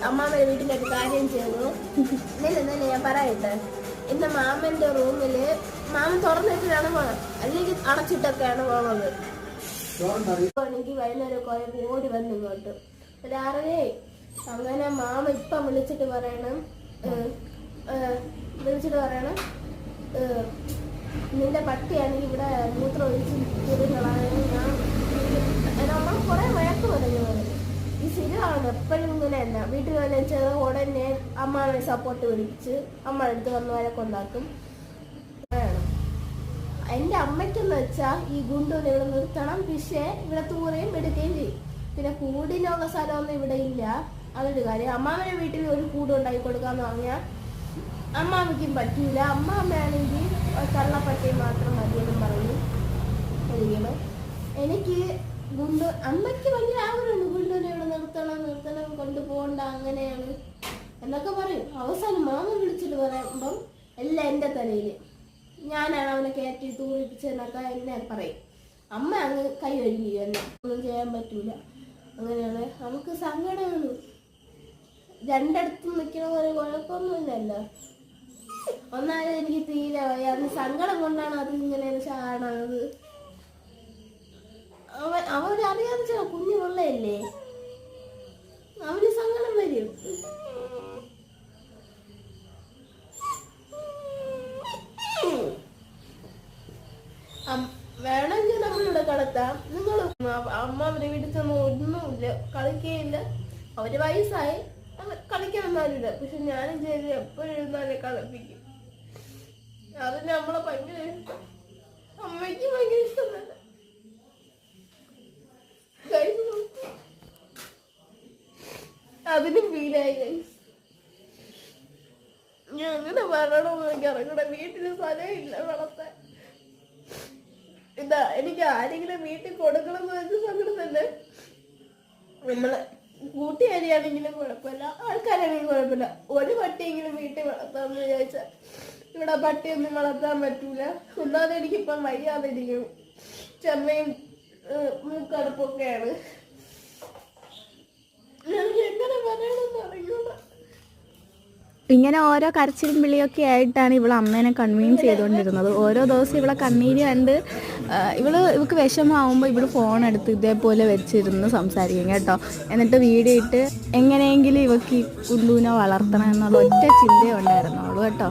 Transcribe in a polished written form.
അമ്മാമ്മയുടെ വീട്ടിലൊരു കാര്യം ചെയ്തു. ഇന്നലെ ഞാൻ പറയട്ടെ, ഇന്ന് മാമന്റെ റൂമില് മാമൻ തുറന്നിട്ടാണ് പോണത്, അല്ലെങ്കിൽ അടച്ചിട്ടൊക്കെയാണ് പോണത്. എനിക്ക് വൈകുന്നേരം കുറെ ഓടി വന്നു ഇങ്ങോട്ട് രാവിലെ. അങ്ങനെ മാമ ഇപ്പം വിളിച്ചിട്ട് പറയണം നിന്റെ പട്ടിയാണെങ്കിൽ ഇവിടെ മൂത്രം ഒഴിച്ച് തിരിഞ്ഞളാണ്. നമ്മൾ കുറെ വഴക്ക് പറഞ്ഞു. ഈ സ്ഥിരമാണ് എപ്പോഴും ഇങ്ങനെ തന്നെ. വീട്ടിൽ വല്ല ചെയ്ത് ഉടനെ അമ്മാനെ സപ്പോർട്ട് വിളിച്ച് അമ്മ അടുത്ത് വന്ന് വഴക്കുണ്ടാക്കും. എൻ്റെ അമ്മയ്ക്കെന്ന് വെച്ചാൽ ഈ ഗുണ്ടൂനെ ഇവിടെ നിർത്തണം, പക്ഷേ ഇവിടെ തൂറയും എടുക്കുകയും ചെയ്യും. പിന്നെ കൂടിനുള്ള സ്ഥലമൊന്നും ഇവിടെ ഇല്ല. അതൊരു കാര്യം. അമ്മാവൻ്റെ വീട്ടിൽ ഒരു കൂട് ഉണ്ടാക്കി കൊടുക്കാന്ന് പറഞ്ഞാൽ അമ്മാമ്മയ്ക്കും പറ്റൂല. അമ്മാമ്മയാണെങ്കിൽ കള്ളപ്പട്ടി മാത്രം മതിയെന്നും പറഞ്ഞു ഒരിക്കലും. എനിക്ക് അമ്മയ്ക്ക് ഭയങ്കര ആഗ്രഹമുണ്ട് ഗുണ്ടൂനെ ഇവിടെ നിർത്തണം കൊണ്ടുപോകണ്ട അങ്ങനെയാണ് എന്നൊക്കെ പറയും. അവസാനം മാമ വിളിച്ചിട്ട് പറയുമ്പം എല്ലാം എൻ്റെ തലയിൽ, ഞാനാണ് അവനെ കയറ്റി തൂറിപ്പിച്ചെന്നൊക്കെ എന്നെ പറയും. അമ്മ അങ്ങ് കൈ ഒഴുകി എന്നെ ഒന്നും ചെയ്യാൻ പറ്റൂല. അങ്ങനെയാണ്. നമുക്ക് സങ്കടമാണ്. രണ്ടിടത്തും നിൽക്കണ പോലെ കുഴപ്പമൊന്നുമില്ലല്ലോ. ഒന്നാമത് എനിക്ക് തീരെ വയ്യ. അന്ന് സങ്കടം കൊണ്ടാണ് അത് ഇങ്ങനെ ചാണത്. അവരറിയാതെ ചില കുഞ്ഞു പിള്ളയല്ലേ, അവന് സങ്കടം വരും. വേണമെങ്കിൽ നമ്മളിവിടെ കളത്താം. നിങ്ങൾ അമ്മ അവരെ വീട്ടിൽ ചെന്ന് ഒന്നുമില്ല, കളിക്കുകയില്ല. അവര് വയസ്സായി, കളിക്കാൻ വന്നാലില്ല. പക്ഷെ ഞാനും ചെയ്ത് എപ്പോഴും എഴുന്നാലേ കളിപ്പിക്കും. അത് നമ്മളെ ഭയങ്കര അമ്മയ്ക്ക് ഭയങ്കര ഇഷ്ടമല്ല. അതിനും ഫീലായി. ഞാൻ അങ്ങനെ പറയണമെന്ന് എനിക്ക് ഇറങ്ങണം. വീട്ടില് സ്ഥലമില്ല വളർത്താൻ. ഇതാ എനിക്ക് ആരെങ്കിലും വീട്ടിൽ കൊടുക്കണം എന്ന് വെച്ച സങ്കടം തന്നെ. നമ്മളെ കൂട്ടുകാരിയാണെങ്കിലും കുഴപ്പമില്ല, ആൾക്കാരാണെങ്കിലും കുഴപ്പമില്ല. ഒരു പട്ടിയെങ്കിലും വീട്ടിൽ വളർത്താമെന്ന് വിചാരിച്ചാൽ ഇവിടെ പട്ടിയൊന്നും വളർത്താൻ പറ്റൂല. ഒന്നാമത് എനിക്കിപ്പം വയ്യാതെ ഇരിക്കും. ചെമ്മയും മൂക്കടുപ്പൊക്കെയാണ്. എനിക്ക് എങ്ങനെ പറയണമെന്ന് അറിയൂല. ഇങ്ങനെ ഓരോ കരച്ചിലും വിളിയൊക്കെ ആയിട്ടാണ് ഇവളെ അമ്മേനെ കൺവീൻസ് ചെയ്തുകൊണ്ടിരുന്നത്. ഓരോ ദിവസം ഇവളെ കണ്ണീര് കണ്ട് ഇവൾക്ക് വിഷമമാകുമ്പോൾ ഇവള് ഫോൺ എടുത്ത് ഇതേപോലെ വെച്ചിരുന്ന് സംസാരിക്കും കേട്ടോ. എന്നിട്ട് വീഡിയോ ഇട്ട് എങ്ങനെയെങ്കിലും ഇവൾക്ക് ഈ കുണ്ടൂനെ വളർത്തണം എന്നുള്ള ഒറ്റ ചിന്തയുണ്ടായിരുന്നുള്ളൂ കേട്ടോ.